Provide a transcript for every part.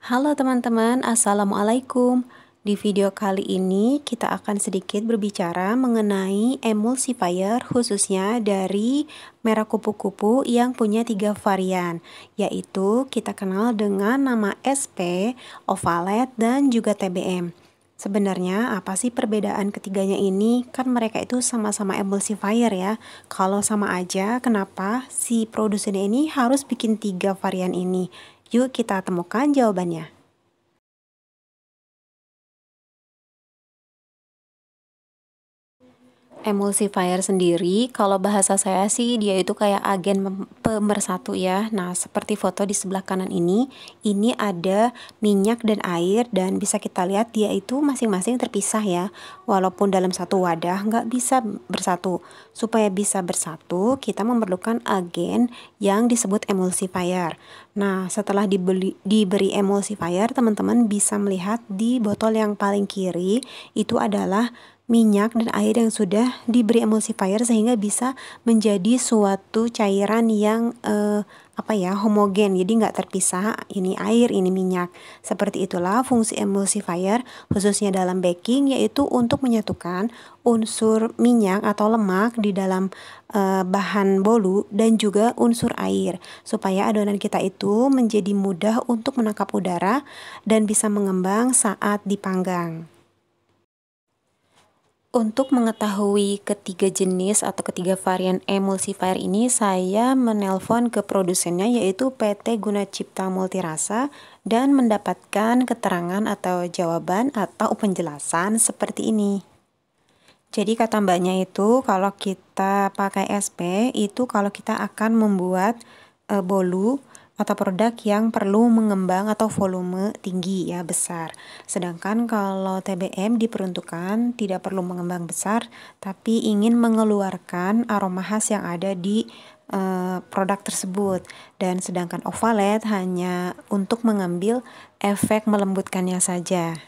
Halo teman-teman, Assalamualaikum. Di video kali ini kita akan sedikit berbicara mengenai emulsifier khususnya dari merek kupu-kupu yang punya 3 varian, yaitu kita kenal dengan nama SP, Ovalet, dan juga TBM. Sebenarnya apa sih perbedaan ketiganya ini? Kan mereka itu sama-sama emulsifier ya. Kalau sama aja, kenapa si produsennya ini harus bikin 3 varian ini? Yuk kita temukan jawabannya. Emulsifier sendiri, kalau bahasa saya sih dia itu kayak agen pemersatu ya. Nah, seperti foto di sebelah kanan ini ada minyak dan air dan bisa kita lihat dia itu masing-masing terpisah ya. Walaupun dalam satu wadah nggak bisa bersatu. Supaya bisa bersatu, kita memerlukan agen yang disebut emulsifier. Nah, setelah diberi emulsifier, teman-teman bisa melihat di botol yang paling kiri itu adalah minyak dan air yang sudah diberi emulsifier sehingga bisa menjadi suatu cairan yang homogen, jadi nggak terpisah, ini air, ini minyak. Seperti itulah fungsi emulsifier khususnya dalam baking, yaitu untuk menyatukan unsur minyak atau lemak di dalam bahan bolu dan juga unsur air supaya adonan kita itu menjadi mudah untuk menangkap udara dan bisa mengembang saat dipanggang. Untuk mengetahui ketiga jenis atau ketiga varian emulsifier ini, saya menelpon ke produsennya yaitu PT Guna Cipta Multirasa dan mendapatkan keterangan atau jawaban atau penjelasan seperti ini. Jadi kata mbaknya itu kalau kita pakai SP itu kalau kita akan membuat bolu atau produk yang perlu mengembang atau volume tinggi ya, besar. Sedangkan kalau TBM diperuntukkan tidak perlu mengembang besar tapi ingin mengeluarkan aroma khas yang ada di produk tersebut. Dan sedangkan Ovalet hanya untuk mengambil efek melembutkannya saja.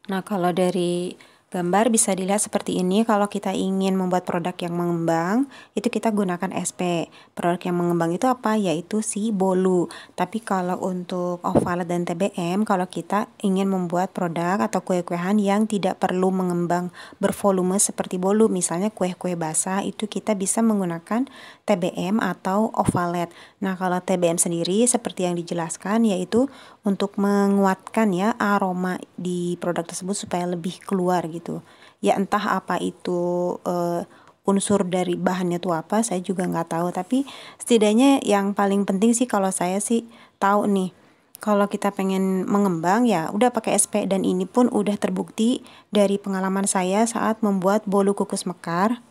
Nah, kalau dari gambar bisa dilihat seperti ini. Kalau kita ingin membuat produk yang mengembang, itu kita gunakan SP. Produk yang mengembang itu apa? Yaitu si bolu. Tapi kalau untuk Ovalet dan TBM, kalau kita ingin membuat produk atau kue-kuehan yang tidak perlu mengembang bervolume seperti bolu, misalnya kue-kue basah, itu kita bisa menggunakan TBM atau Ovalet. Nah, kalau TBM sendiri seperti yang dijelaskan, yaitu untuk menguatkan ya aroma di produk tersebut supaya lebih keluar gitu. Ya entah apa itu unsur dari bahannya tuh apa, saya juga nggak tahu. Tapi setidaknya yang paling penting sih kalau saya sih tahu nih. Kalau kita pengen mengembang ya udah pakai SP, dan ini pun udah terbukti dari pengalaman saya saat membuat bolu kukus mekar.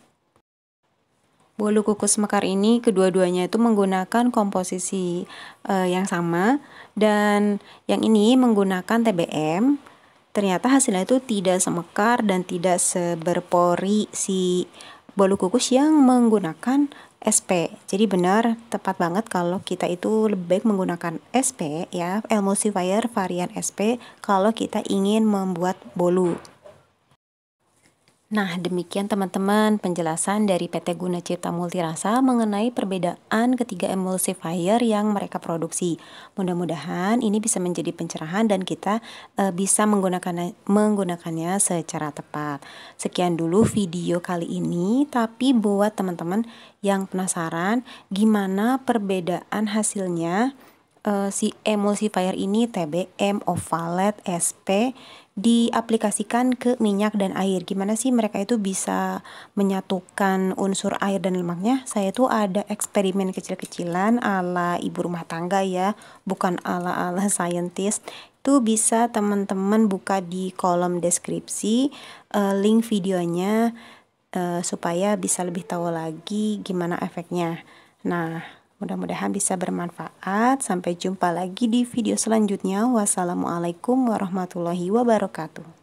Bolu kukus mekar ini kedua-duanya itu menggunakan komposisi yang sama, dan yang ini menggunakan TBM. Ternyata hasilnya itu tidak semekar dan tidak seberpori si bolu kukus yang menggunakan SP. Jadi benar, tepat banget kalau kita itu lebih baik menggunakan SP ya, emulsifier varian SP kalau kita ingin membuat bolu. Nah, demikian teman-teman penjelasan dari PT Guna Cipta Multirasa mengenai perbedaan ketiga emulsifier yang mereka produksi. Mudah-mudahan ini bisa menjadi pencerahan dan kita bisa menggunakannya secara tepat. Sekian dulu video kali ini, tapi buat teman-teman yang penasaran gimana perbedaan hasilnya si emulsifier ini, TBM, Ovalet, SP, diaplikasikan ke minyak dan air. Gimana sih mereka itu bisa menyatukan unsur air dan lemaknya? Saya tuh ada eksperimen kecil-kecilan ala ibu rumah tangga ya, bukan ala-ala scientist. Itu bisa teman-teman buka di kolom deskripsi link videonya supaya bisa lebih tahu lagi gimana efeknya. Nah, mudah-mudahan bisa bermanfaat. Sampai jumpa lagi di video selanjutnya. Wassalamualaikum warahmatullahi wabarakatuh.